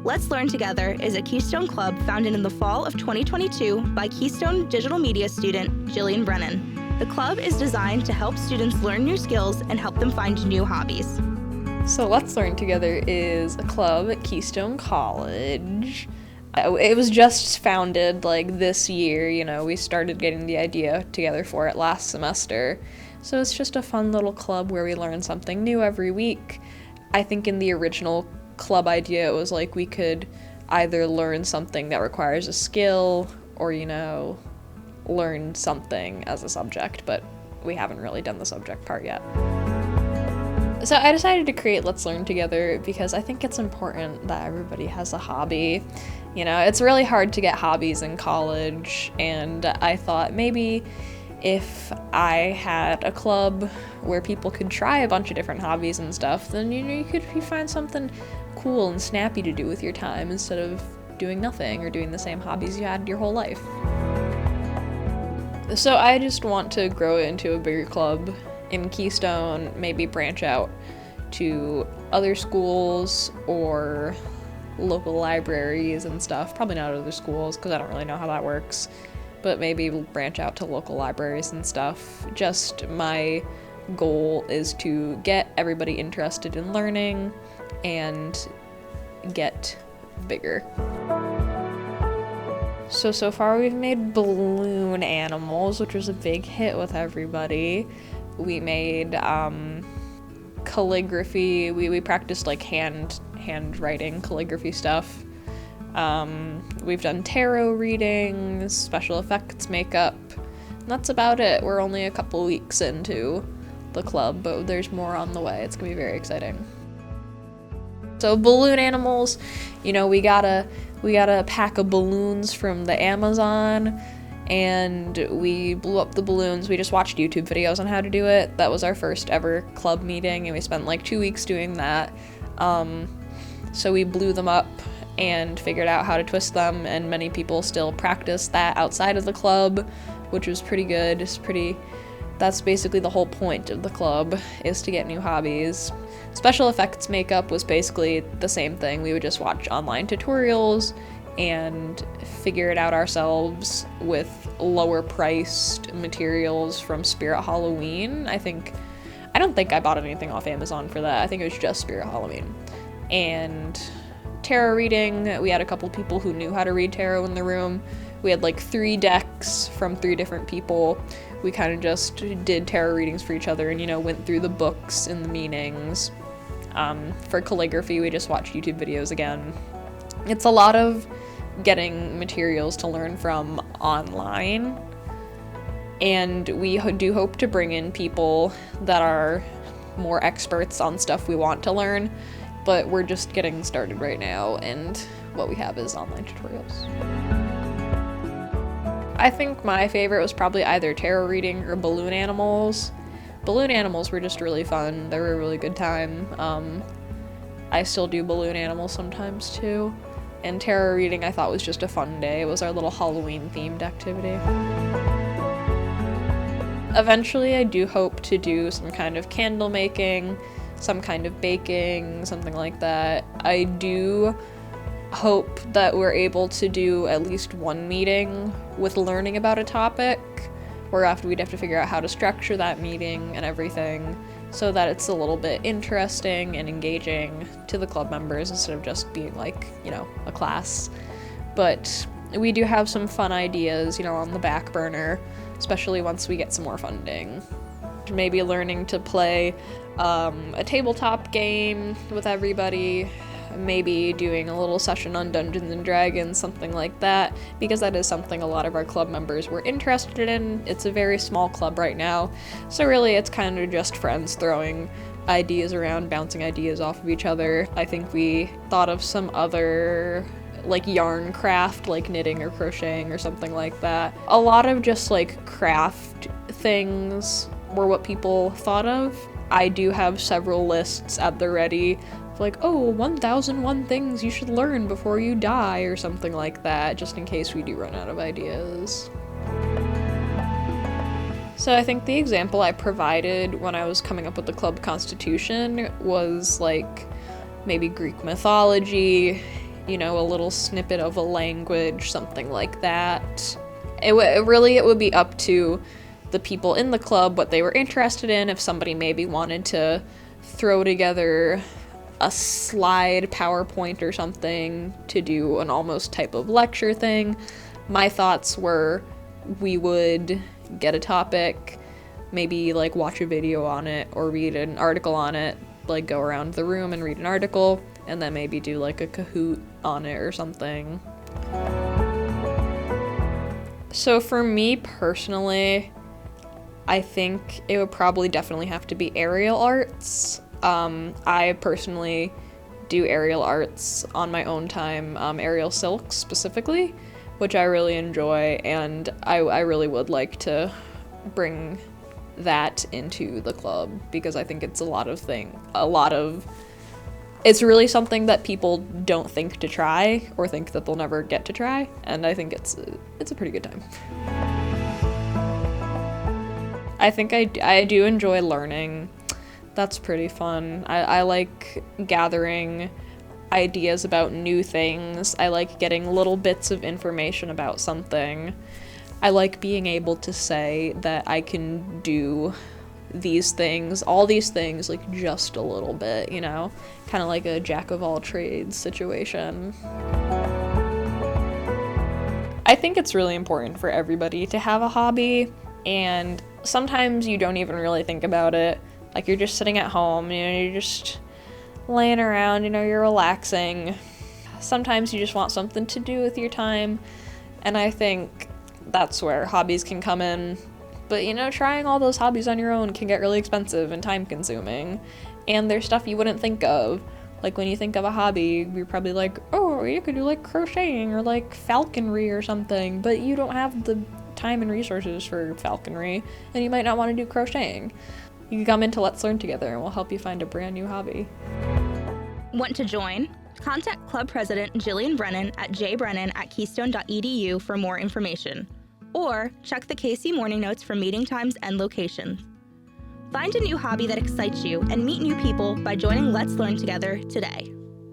Let's Learn Together is a Keystone Club founded in the fall of 2022 by Keystone digital media student Jillian Brennan. The club is designed to help students learn new skills and help them find new hobbies. So Let's Learn Together is a club at Keystone College. It was just founded this year, we started getting the idea together for it last semester. So it's just a fun little club where we learn something new every week. I think in the original club idea, it was we could either learn something that requires a skill or, learn something as a subject, but we haven't really done the subject part yet. So I decided to create Let's Learn Together because I think it's important that everybody has a hobby. It's really hard to get hobbies in college, and I thought maybe if I had a club where people could try a bunch of different hobbies and stuff, then you could find something cool and snappy to do with your time instead of doing nothing or doing the same hobbies you had your whole life. So I just want to grow it into a bigger club in Keystone, maybe branch out to other schools or local libraries and stuff. Probably not other schools because I don't really know how that works, but maybe branch out to local libraries and stuff. Just my goal is to get everybody interested in learning and get bigger. So far we've made balloon animals, which was a big hit with everybody. We made calligraphy. We practiced handwriting calligraphy stuff. We've done tarot readings, special effects makeup. And that's about it. We're only a couple weeks into the club, but there's more on the way. It's gonna be very exciting. So balloon animals, we got a pack of balloons from the Amazon, and we blew up the balloons. We just watched YouTube videos on how to do it. That was our first ever club meeting, and we spent 2 weeks doing that. So we blew them up and figured out how to twist them, and many people still practice that outside of the club, which was pretty good. That's basically the whole point of the club, is to get new hobbies. Special effects makeup was basically the same thing. We would just watch online tutorials and figure it out ourselves with lower priced materials from Spirit Halloween. I don't think I bought anything off Amazon for that. I think it was just Spirit Halloween. And tarot reading, we had a couple people who knew how to read tarot in the room. We had 3 decks from 3 different people. We kind of just did tarot readings for each other and, went through the books and the meanings. For calligraphy, we just watched YouTube videos again. It's a lot of getting materials to learn from online, and we do hope to bring in people that are more experts on stuff we want to learn, but we're just getting started right now, and what we have is online tutorials. I think my favorite was probably either tarot reading or balloon animals. Balloon animals were just really fun. They were a really good time. I still do balloon animals sometimes too. And tarot reading I thought was just a fun day. It was our little Halloween themed activity. Eventually I do hope to do some kind of candle making, some kind of baking, something like that. I do hope that we're able to do at least one meeting with learning about a topic, whereafter we'd have to figure out how to structure that meeting and everything so that it's a little bit interesting and engaging to the club members instead of just being a class. But we do have some fun ideas, on the back burner, especially once we get some more funding. Maybe learning to play a tabletop game with everybody, maybe doing a little session on Dungeons and Dragons, something like that, because that is something a lot of our club members were interested in. It's a very small club right now, so really it's kind of just friends throwing ideas around, bouncing ideas off of each other. I think we thought of some other yarn craft, knitting or crocheting or something like that. A lot of just craft things were what people thought of. I do have several lists at the ready, 1001 things you should learn before you die or something like that, just in case we do run out of ideas. So I think the example I provided when I was coming up with the club constitution was maybe Greek mythology, a little snippet of a language, something like that. It would be up to the people in the club what they were interested in. If somebody maybe wanted to throw together a slide PowerPoint or something to do an almost type of lecture thing, my thoughts were we would get a topic, maybe like watch a video on it or read an article on it, like go around the room and read an article, and then maybe do like a Kahoot on it or something. So for me personally, I think it would probably definitely have to be aerial arts. I personally do aerial arts on my own time, aerial silks specifically, which I really enjoy, and I really would like to bring that into the club because I think it's it's really something that people don't think to try or think that they'll never get to try, and I think it's a pretty good time. I think I do enjoy learning. That's pretty fun. I like gathering ideas about new things. I like getting little bits of information about something. I like being able to say that I can do these things, all these things, like just a little bit, kind of like a jack of all trades situation. I think it's really important for everybody to have a hobby, and sometimes you don't even really think about it. Like you're just sitting at home, you're just laying around, you're relaxing. Sometimes you just want something to do with your time, and I think that's where hobbies can come in. But trying all those hobbies on your own can get really expensive and time consuming, and there's stuff you wouldn't think of. Like when you think of a hobby, you're probably like, oh, you could do like crocheting or like falconry or something, but you don't have the time and resources for falconry, and you might not want to do crocheting. You can come into Let's Learn Together and we'll help you find a brand new hobby. Want to join? Contact Club President Jillian Brennan at jbrennan@keystone.edu for more information, or check the KC Morning Notes for meeting times and locations. Find a new hobby that excites you and meet new people by joining Let's Learn Together today.